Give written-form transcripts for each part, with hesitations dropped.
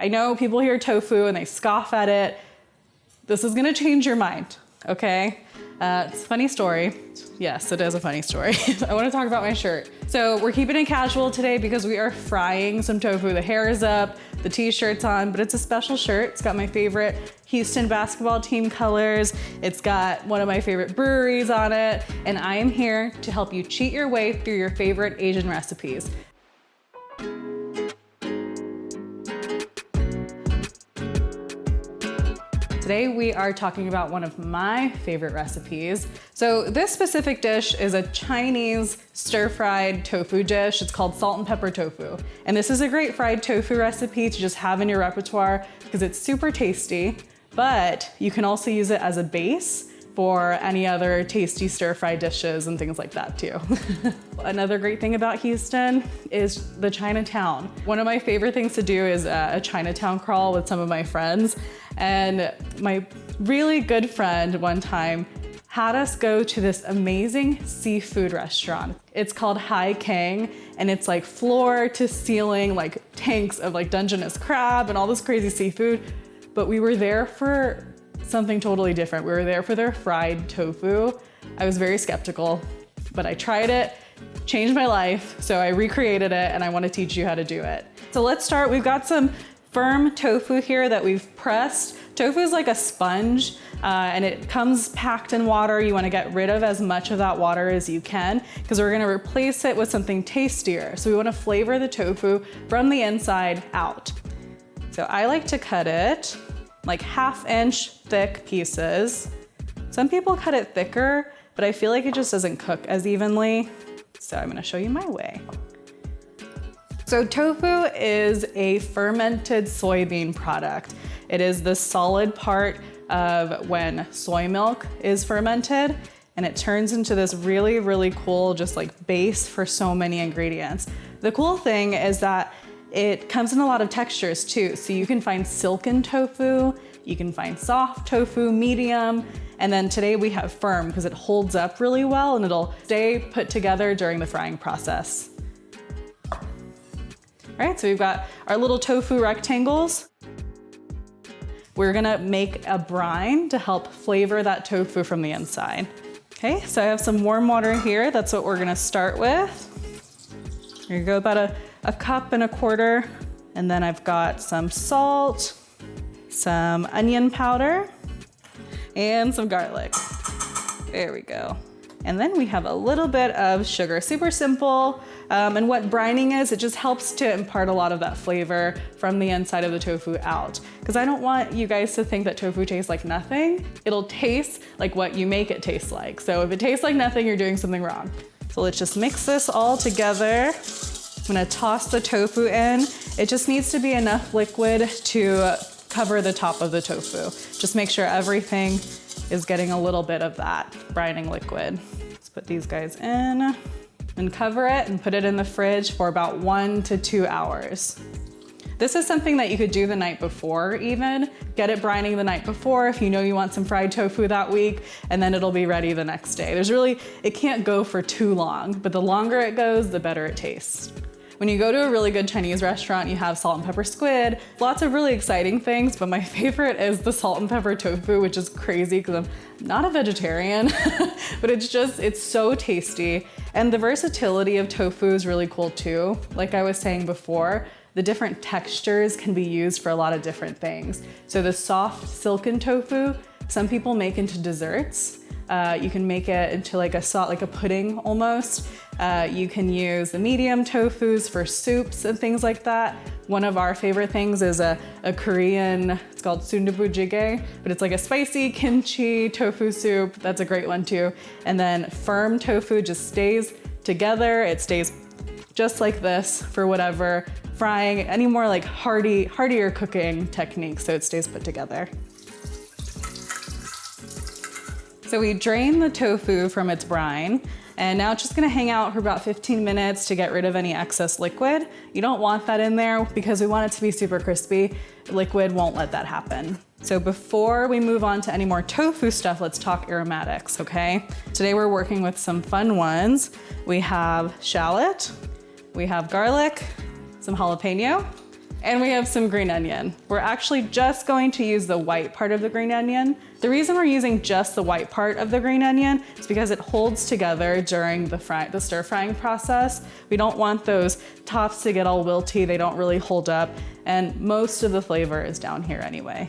I know people hear tofu and they scoff at it. This is gonna change your mind, okay? It's a funny story. Yes, it is a funny story. I wanna talk about my shirt. So we're keeping it casual today because we are frying some tofu. The hair is up, the t-shirt's on, but it's a special shirt. It's got my favorite Houston basketball team colors. It's got one of my favorite breweries on it. And I am here to help you cheat your way through your favorite Asian recipes. Today we are talking about one of my favorite recipes. So this specific dish is a Chinese stir-fried tofu dish. It's called salt and pepper tofu. And this is a great fried tofu recipe to just have in your repertoire because it's super tasty, but you can also use it as a base for any other tasty stir-fry dishes and things like that too. Another great thing about Houston is the Chinatown. One of my favorite things to do is a Chinatown crawl with some of my friends. And my really good friend one time had us go to this amazing seafood restaurant. It's called Hai Kang, and it's like floor to ceiling, like tanks of like Dungeness crab and all this crazy seafood. But we were there for something totally different. We were there for their fried tofu. I was very skeptical, but I tried it, changed my life. So I recreated it and I want to teach you how to do it. So let's start. We've got some firm tofu here that we've pressed. Tofu is like a sponge and it comes packed in water. You want to get rid of as much of that water as you can because we're going to replace it with something tastier. So we want to flavor the tofu from the inside out. So I like to cut it like 1/2 inch thick pieces. Some people cut it thicker, but I feel like it just doesn't cook as evenly. So I'm gonna show you my way. So tofu is a fermented soybean product. It is the solid part of when soy milk is fermented, and it turns into this really, really cool, just like base for so many ingredients. The cool thing is that it comes in a lot of textures too. So you can find silken tofu, you can find soft tofu, medium, and then today we have firm because it holds up really well and it'll stay put together during the frying process. All right, so we've got our little tofu rectangles. We're gonna make a brine to help flavor that tofu from the inside. Okay, so I have some warm water here. That's what we're gonna start with. Here you go, about a 1.25 cups. And then I've got some salt, some onion powder, and some garlic. There we go. And then we have a little bit of sugar, super simple. And what brining is, it just helps to impart a lot of that flavor from the inside of the tofu out. Because I don't want you guys to think that tofu tastes like nothing. It'll taste like what you make it taste like. So if it tastes like nothing, you're doing something wrong. So let's just mix this all together. I'm gonna toss the tofu in. It just needs to be enough liquid to cover the top of the tofu. Just make sure everything is getting a little bit of that brining liquid. Let's put these guys in and cover it and put it in the fridge for about 1 to 2 hours. This is something that you could do the night before even. Get it brining the night before if you know you want some fried tofu that week, and then it'll be ready the next day. It can't go for too long, but the longer it goes, the better it tastes. When you go to a really good Chinese restaurant, you have salt and pepper squid, lots of really exciting things, but my favorite is the salt and pepper tofu, which is crazy because I'm not a vegetarian, but it's so tasty. And the versatility of tofu is really cool too. Like I was saying before, the different textures can be used for a lot of different things. So the soft silken tofu, some people make into desserts. You can make it into like a pudding almost. You can use the medium tofus for soups and things like that. One of our favorite things is a Korean, it's called sundubu jjigae, but it's like a spicy kimchi tofu soup. That's a great one too. And then firm tofu just stays together. It stays just like this for whatever frying, any more like hardier cooking techniques, so it stays put together. So we drain the tofu from its brine, and now it's just gonna hang out for about 15 minutes to get rid of any excess liquid. You don't want that in there because we want it to be super crispy. Liquid won't let that happen. So before we move on to any more tofu stuff, let's talk aromatics, okay? Today we're working with some fun ones. We have shallot, we have garlic, some jalapeno, And we have some green onion. We're actually just going to use the white part of the green onion. The reason we're using just the white part of the green onion is because it holds together during the stir frying process. We don't want those tops to get all wilty. They don't really hold up. And most of the flavor is down here anyway.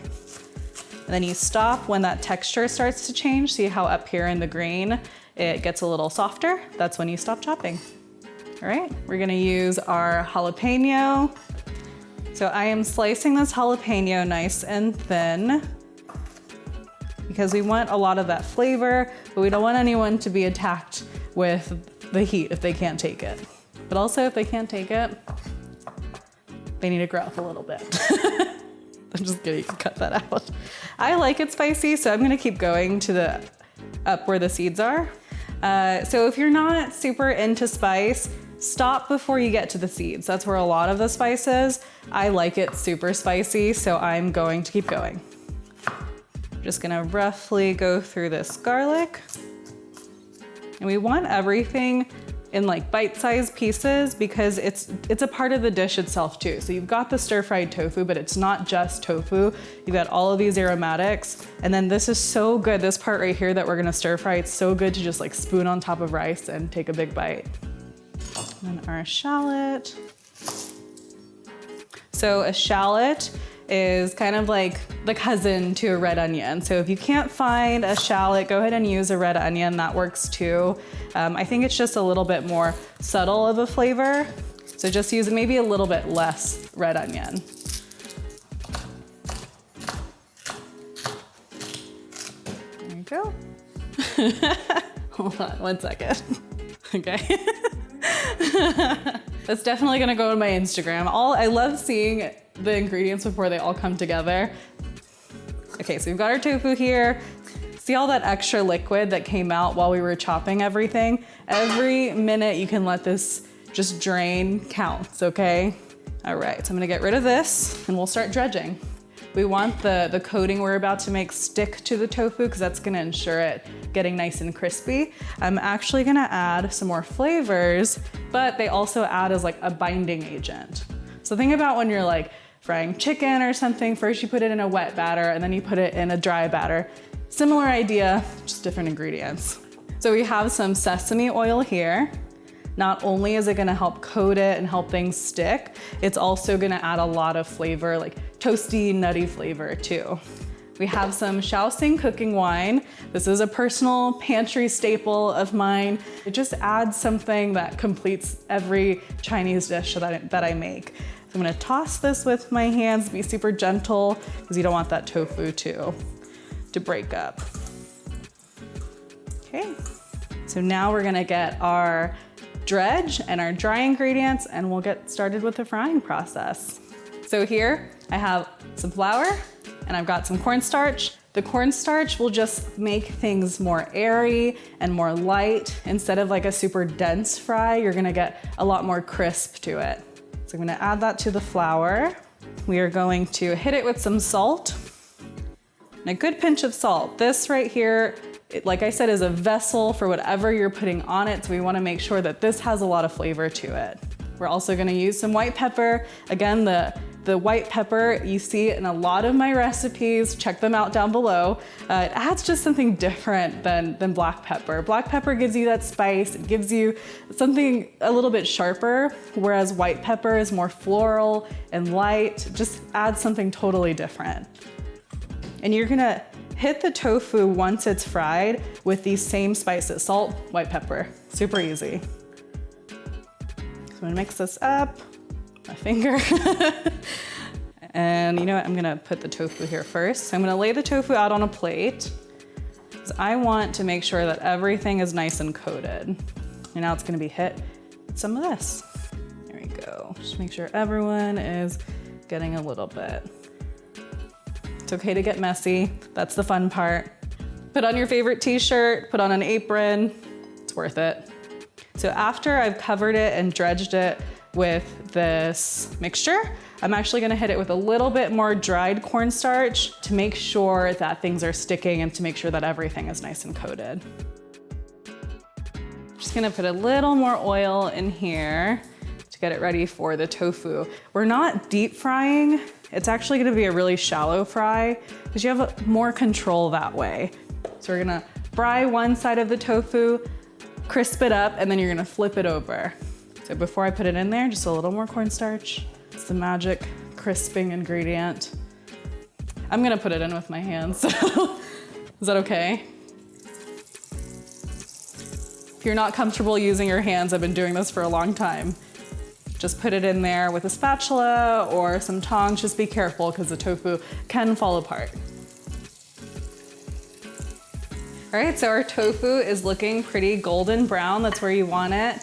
And then you stop when that texture starts to change. See how up here in the green, it gets a little softer? That's when you stop chopping. All right, we're gonna use our jalapeno. So I am slicing this jalapeno nice and thin because we want a lot of that flavor, but we don't want anyone to be attacked with the heat if they can't take it. But also if they can't take it, they need to grow up a little bit. I'm just kidding, you can cut that out. I like it spicy, so I'm gonna keep going to up where the seeds are. So if you're not super into spice, stop before you get to the seeds. That's where a lot of the spice is. I like it super spicy, so I'm going to keep going. Just gonna roughly go through this garlic. And we want everything in like bite-sized pieces because it's a part of the dish itself too. So you've got the stir-fried tofu, but it's not just tofu. You've got all of these aromatics. And then this is so good, this part right here that we're gonna stir fry, it's so good to just like spoon on top of rice and take a big bite. And then our shallot. So a shallot is kind of like the cousin to a red onion. So if you can't find a shallot, go ahead and use a red onion, that works too. I think it's just a little bit more subtle of a flavor. So just use maybe a little bit less red onion. There you go. Hold on 1 second. Okay. That's definitely gonna go on my Instagram. I love seeing the ingredients before they all come together. Okay, so we've got our tofu here. See all that extra liquid that came out while we were chopping everything? Every minute you can let this just drain counts, okay? All right, so I'm gonna get rid of this and we'll start dredging. We want the coating we're about to make stick to the tofu because that's gonna ensure it getting nice and crispy. I'm actually gonna add some more flavors, but they also add as like a binding agent. So think about when you're like frying chicken or something, first you put it in a wet batter and then you put it in a dry batter. Similar idea, just different ingredients. So we have some sesame oil here. Not only is it gonna help coat it and help things stick, it's also gonna add a lot of flavor, like toasty, nutty flavor too. We have some Shaoxing cooking wine. This is a personal pantry staple of mine. It just adds something that completes every Chinese dish that I make. So I'm gonna toss this with my hands, be super gentle, because you don't want that tofu to break up. Okay, so now we're gonna get our dredge and our dry ingredients and we'll get started with the frying process. So here I have some flour and I've got some cornstarch. The cornstarch will just make things more airy and more light. Instead of like a super dense fry, you're gonna get a lot more crisp to it. So I'm gonna add that to the flour. We are going to hit it with some salt and a good pinch of salt. This right here, like I said, is a vessel for whatever you're putting on it. So we wanna make sure that this has a lot of flavor to it. We're also gonna use some white pepper. Again, the white pepper you see in a lot of my recipes, check them out down below. It adds just something different than black pepper. Black pepper gives you that spice, it gives you something a little bit sharper, whereas white pepper is more floral and light, just adds something totally different. And you're gonna hit the tofu once it's fried with these same spices, salt, white pepper, super easy. So I'm gonna mix this up, my finger. And you know what, I'm gonna put the tofu here first. So I'm gonna lay the tofu out on a plate because I want to make sure that everything is nice and coated. And now it's gonna be hit with some of this. There we go. Just make sure everyone is getting a little bit. It's okay to get messy. That's the fun part. Put on your favorite t-shirt, put on an apron. It's worth it. So after I've covered it and dredged it with this mixture, I'm actually gonna hit it with a little bit more dried cornstarch to make sure that things are sticking and to make sure that everything is nice and coated. Just gonna put a little more oil in here to get it ready for the tofu. We're not deep frying. It's actually gonna be a really shallow fry because you have more control that way. So we're gonna fry one side of the tofu, crisp it up, and then you're gonna flip it over. So before I put it in there, just a little more cornstarch. It's the magic crisping ingredient. I'm gonna put it in with my hands, so is that okay? If you're not comfortable using your hands, I've been doing this for a long time. Just put it in there with a spatula or some tongs. Just be careful because the tofu can fall apart. All right, so our tofu is looking pretty golden brown. That's where you want it.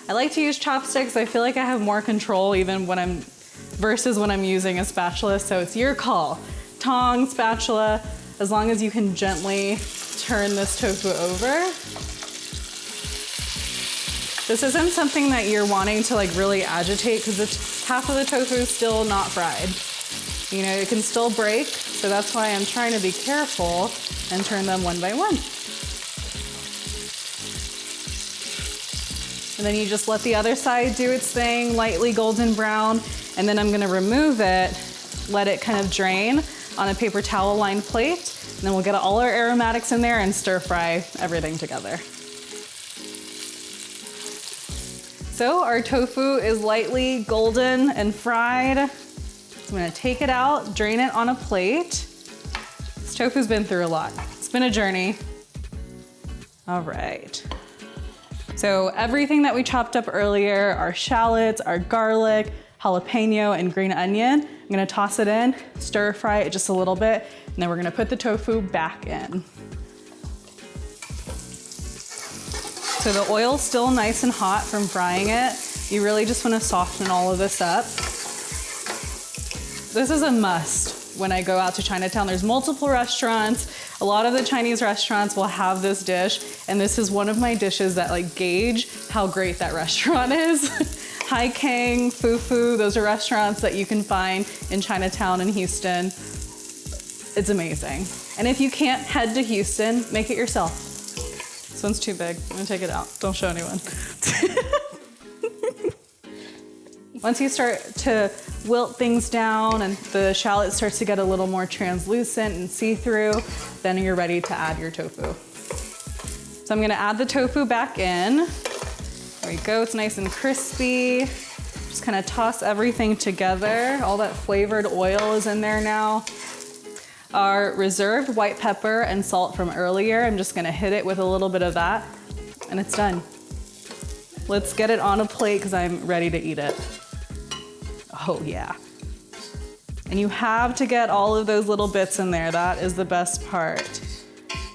I like to use chopsticks. I feel like I have more control even versus when I'm using a spatula, so it's your call. Tong, spatula, as long as you can gently turn this tofu over. This isn't something that you're wanting to like really agitate because half of the tofu is still not fried. You know, it can still break, so that's why I'm trying to be careful and turn them one by one. And then you just let the other side do its thing, lightly golden brown, and then I'm gonna remove it, let it kind of drain on a paper towel lined plate, and then we'll get all our aromatics in there and stir fry everything together. So our tofu is lightly golden and fried. I'm gonna take it out, drain it on a plate. This tofu's been through a lot. It's been a journey. All right. So everything that we chopped up earlier, our shallots, our garlic, jalapeno, and green onion, I'm gonna toss it in, stir fry it just a little bit, and then we're gonna put the tofu back in. So the oil's still nice and hot from frying it. You really just wanna soften all of this up. This is a must when I go out to Chinatown. There's multiple restaurants. A lot of the Chinese restaurants will have this dish, and this is one of my dishes that like gauge how great that restaurant is. Hai Kang, Fufu, those are restaurants that you can find in Chinatown and Houston. It's amazing. And if you can't head to Houston, make it yourself. This one's too big. I'm gonna take it out. Don't show anyone. Once you start to wilt things down and the shallot starts to get a little more translucent and see-through, then you're ready to add your tofu. So I'm gonna add the tofu back in. There we go, it's nice and crispy. Just kind of toss everything together. All that flavored oil is in there now. Our reserved white pepper and salt from earlier, I'm just gonna hit it with a little bit of that, and it's done. Let's get it on a plate because I'm ready to eat it. Oh yeah. And you have to get all of those little bits in there. That is the best part.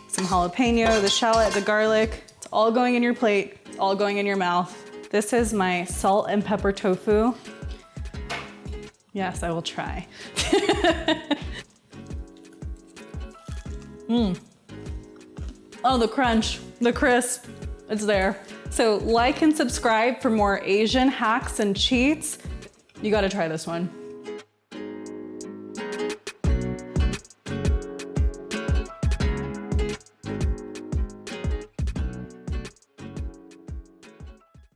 Some jalapeno, the shallot, the garlic, it's all going in your plate, it's all going in your mouth. This is my salt and pepper tofu. Yes, I will try. Oh, the crunch, the crisp, it's there. So like and subscribe for more Asian hacks and cheats. You gotta try this one.